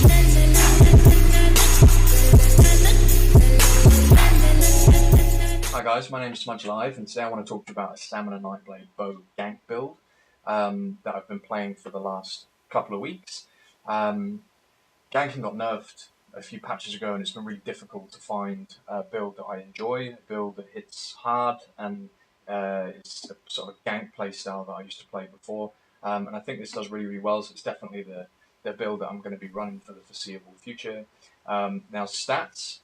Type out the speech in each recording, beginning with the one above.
Hi guys, my name is Smudge Live, and today I want to talk to you about a Stamina Nightblade bow gank build that I've been playing for the last couple of weeks. Ganking got nerfed a few patches ago, and it's been really difficult to find a build that I enjoy, a build that hits hard, and it's a sort of gank playstyle that I used to play before. And I think this does really well, so it's definitely the build that I'm going to be running for the foreseeable future. Now stats.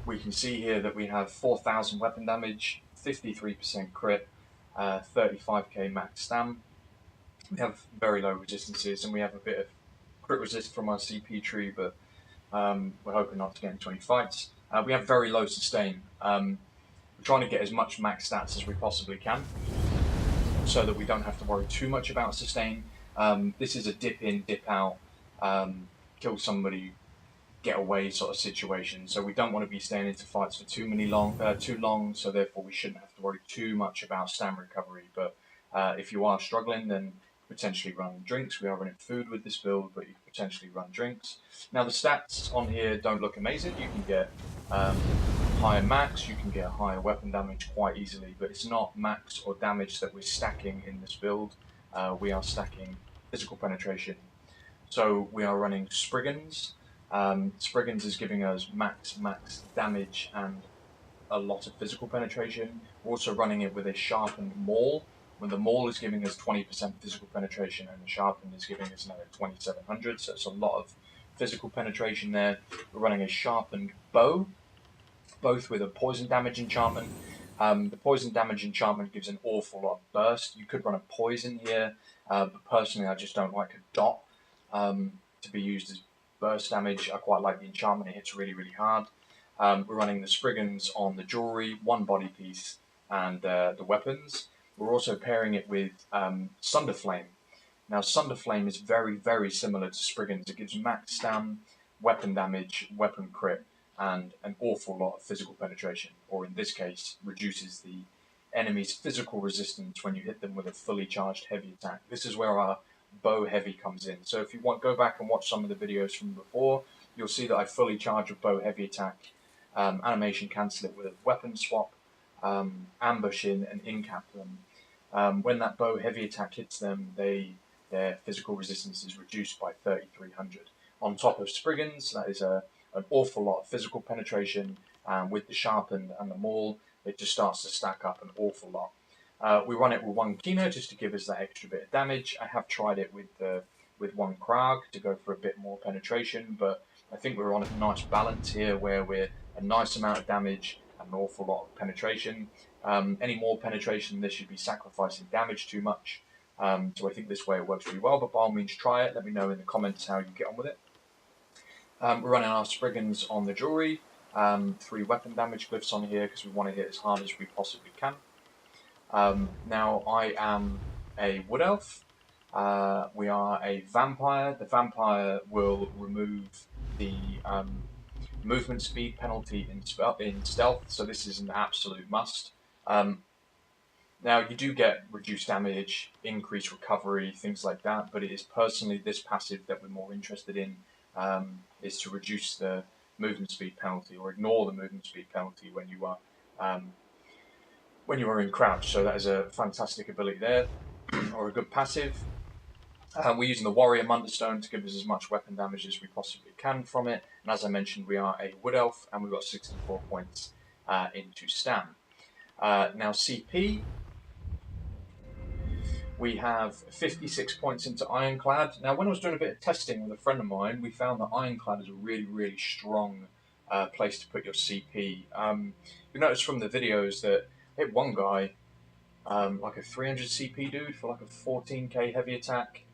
We can see here that we have 4,000 weapon damage, 53% crit, 35k max stam. We have very low resistances, and we have a bit of crit resist from our CP tree, but we're hoping not to get into any fights. We have very low sustain. We're trying to get as much max stats as we possibly can, so that we don't have to worry too much about sustain. This is a dip in, dip out, kill somebody, get away sort of situation. So we don't want to be staying into fights for too long. So therefore we shouldn't have to worry too much about stam recovery. But if you are struggling, then potentially run drinks. We are running food with this build, but you can potentially run drinks. Now the stats on here don't look amazing. You can get higher max, you can get higher weapon damage quite easily, but it's not max or damage that we're stacking in this build. We are stacking physical penetration. So we are running Spriggans. Spriggans is giving us max damage and a lot of physical penetration. We're also running it with a sharpened maul, when the maul is giving us 20% physical penetration and the sharpened is giving us another 2700, so it's a lot of physical penetration there. We're running a sharpened bow, both with a poison damage enchantment. The poison damage enchantment gives an awful lot of burst. You could run a poison here, but personally I just don't like a dot to be used as burst damage. I quite like the enchantment, it hits really hard. We're running the Spriggans on the jewelry, one body piece, and the weapons. We're also pairing it with Sunderflame. Now Sunderflame is very similar to Spriggans. It gives max stam, weapon damage, weapon crit, and an awful lot of physical penetration, or in this case, reduces the enemy's physical resistance when you hit them with a fully charged heavy attack. This is where our bow heavy comes in. So if you go back and watch some of the videos from before, you'll see that I fully charge a bow heavy attack, animation cancel it with a weapon swap, ambush in and incap them. When that bow heavy attack hits them, their physical resistance is reduced by 3,300. On top of Spriggans, that is an awful lot of physical penetration, and with the sharpened and the maul, it just starts to stack up an awful lot. We run it with one Kino just to give us that extra bit of damage. I have tried it with one Krag to go for a bit more penetration, but I think we're on a nice balance here where we're a nice amount of damage and an awful lot of penetration. Any more penetration than this, you'd be sacrificing damage too much. So I think this way it works really well, but by all means try it. Let me know in the comments how you get on with it. We're running our Spriggans on the jewelry, 3 weapon damage glyphs on here because we want to hit as hard as we possibly can. Now I am a wood elf. We are a vampire. The vampire will remove the movement speed penalty in stealth, so this is an absolute must. Now you do get reduced damage, increased recovery, things like that, but it is personally this passive that we're more interested in, is to reduce the movement speed penalty or ignore the movement speed penalty when you are in crouch. So that is a fantastic ability there, or a good passive. We're using the Warrior Munderstone to give us as much weapon damage as we possibly can from it. And as I mentioned, we are a Wood Elf, and we've got 64 points into Stam. Now CP, we have 56 points into Ironclad. Now when I was doing a bit of testing with a friend of mine, we found that Ironclad is a really strong place to put your CP. You notice from the videos that I hit one guy, like a 300 CP dude for like a 14k heavy attack,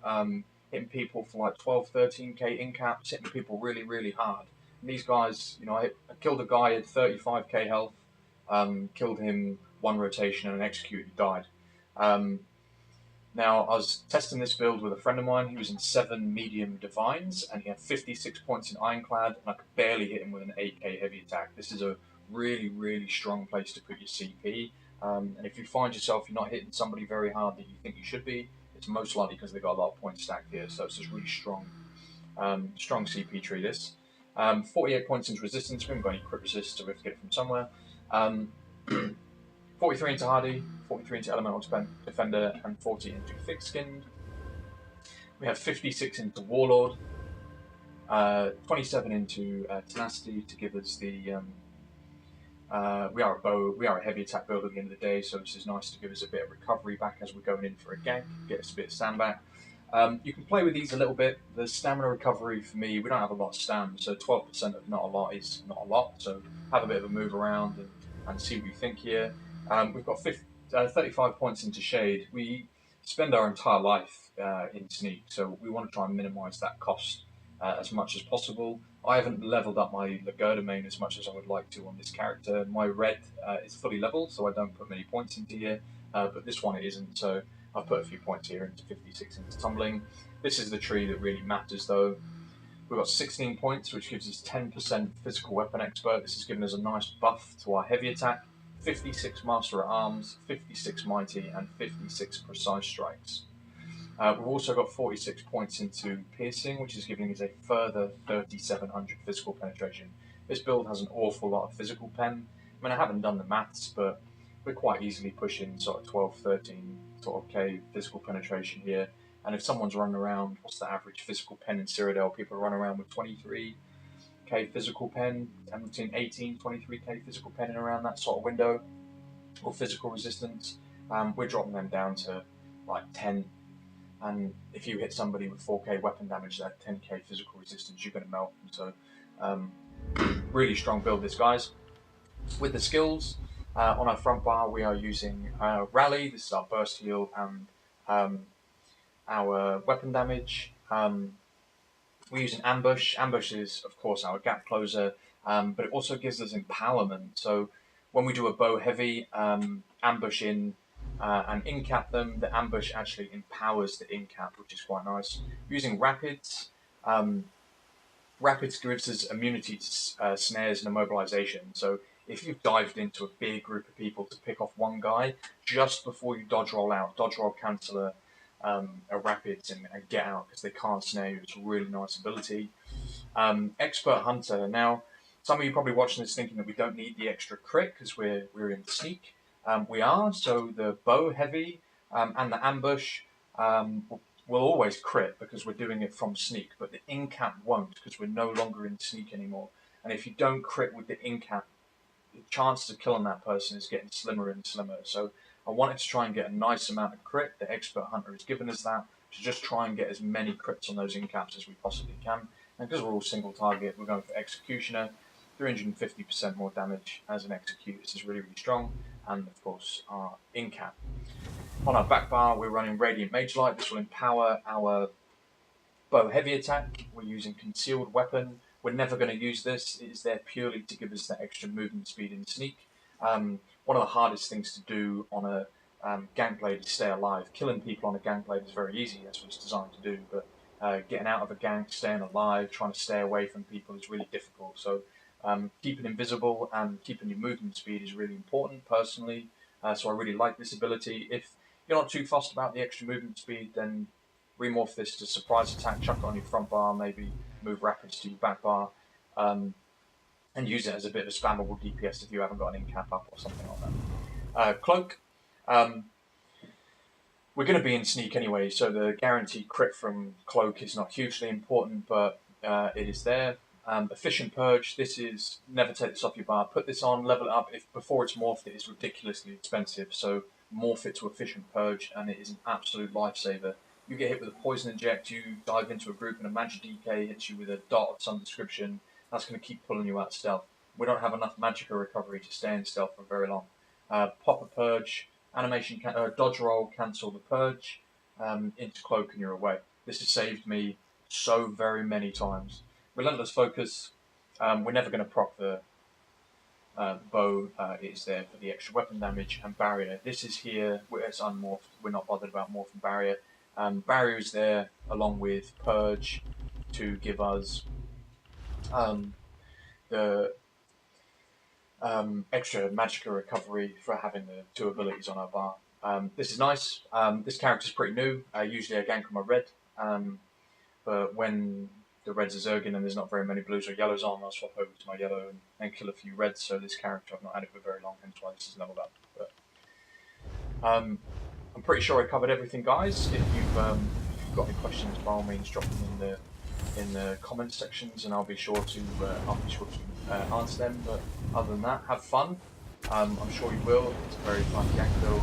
hitting people for like 12-13k in caps, hitting people really hard. And these guys, you know, I killed a guy at 35k health, killed him one rotation and an execute, he died. Now, I was testing this build with a friend of mine. He was in 7 medium divines, and he had 56 points in Ironclad, and I could barely hit him with an 8k heavy attack. This is a really strong place to put your CP. And if you find yourself you're not hitting somebody very hard that you think you should be, It's most likely because they've got a lot of points stacked here, so it's just really strong, strong CP tree. This 48 points into resistance. We haven't got any crit resist, so we have to get it from somewhere. 43 into hardy, 43 into elemental defender, and 40 into thick-skinned. We have 56 into warlord, 27 into tenacity to give us the. We are a heavy attack build at the end of the day, so this is nice to give us a bit of recovery back as we're going in for a gank, get us a bit of stam back. You can play with these a little bit. The stamina recovery for me, we don't have a lot of stam, so 12% of not a lot is not a lot. So have a bit of a move around and see what you think here. We've got 35 points into shade. We spend our entire life in sneak, so we want to try and minimise that cost as much as possible. I haven't leveled up my Lagerda main as much as I would like to on this character. My red is fully leveled, so I don't put many points into here, but this one it isn't, so I've put a few points here into 56 into tumbling. This is the tree that really matters though. We've got 16 points, which gives us 10% physical weapon expert. This has given us a nice buff to our heavy attack, 56 master at arms, 56 mighty, and 56 precise strikes. We've also got 46 points into piercing, which is giving us a further 3,700 physical penetration. This build has an awful lot of physical pen. I mean, I haven't done the maths, but we're quite easily pushing sort of 12, 13 sort of K physical penetration here. And if someone's running around, what's the average physical pen in Cyrodiil? People run around with 23K physical pen, and between 18, 23K physical pen in around that sort of window, or physical resistance. We're dropping them down to like 10. And if you hit somebody with 4K weapon damage at 10K physical resistance, you're going to melt them. So, really strong build, this, guys. With the skills, on our front bar, we are using Rally. This is our burst heal and our weapon damage. We're using Ambush. Ambush is, of course, our gap closer, but it also gives us empowerment. So when we do a bow heavy, ambush in and in-cap them, the ambush actually empowers the in-cap, which is quite nice. Using Rapids, Rapids gives us immunity to snares and immobilization. So if you've dived into a big group of people to pick off one guy, just before you dodge roll out, dodge roll cancel a Rapids and get out because they can't snare you. It's a really nice ability. Expert Hunter. Now, some of you probably watching this thinking that we don't need the extra crit because we're in sneak. We are, so the bow heavy and the ambush will always crit because we're doing it from sneak, but the in-cap won't because we're no longer in sneak anymore. And if you don't crit with the in-cap, the chances of killing that person is getting slimmer and slimmer. So I wanted to try and get a nice amount of crit. The Expert Hunter has given us that to just try and get as many crits on those in-caps as we possibly can. And because we're all single target, we're going for Executioner. 350% more damage as an Execute. This is really, really strong. And of course, our in-cap. On our back bar, we're running Radiant Mage Light. This will empower our bow heavy attack. We're using Concealed Weapon. We're never going to use this. It is there purely to give us that extra movement speed in sneak. One of the hardest things to do on a gank blade is stay alive. Killing people on a gank blade is very easy. That's what it's designed to do. But getting out of a gank, staying alive, trying to stay away from people is really difficult. So keeping invisible and keeping your movement speed is really important, personally. So I really like this ability. If you're not too fussed about the extra movement speed, then remorph this to surprise attack, chuck it on your front bar, maybe move Rapids to your back bar, and use it as a bit of a spammable DPS if you haven't got an in-cap up or something like that. Cloak. We're going to be in sneak anyway, so the guaranteed crit from Cloak is not hugely important, but it is there. Efficient Purge, this is, never take this off your bar, put this on, level it up. If before it's morphed, it is ridiculously expensive, so morph it to Efficient Purge, and it is an absolute lifesaver. You get hit with a Poison Inject, you dive into a group and a Magic DK hits you with a dot of some description, that's going to keep pulling you out of stealth. We don't have enough Magicka recovery to stay in stealth for very long. Pop a Purge, animation, dodge roll, cancel the Purge, into Cloak and you're away. This has saved me so very many times. Relentless Focus, we're never going to proc the bow, it is there for the extra weapon damage, and Barrier. This is here, it's unmorphed, we're not bothered about morphing Barrier. Barrier is there along with Purge to give us the extra Magicka recovery for having the two abilities on our bar. This is nice. This character's pretty new. Usually I gank on my red, but when the reds are zerging and there's not very many blues or yellows on, I'll swap over to my yellow and kill a few reds. So this character I've not had it for very long, hence why this is leveled up. But I'm pretty sure I covered everything, guys. If you've got any questions, by all means, drop them in the comment sections, and I'll be sure to answer them. But other than that, have fun. I'm sure you will. It's a very fun gank build.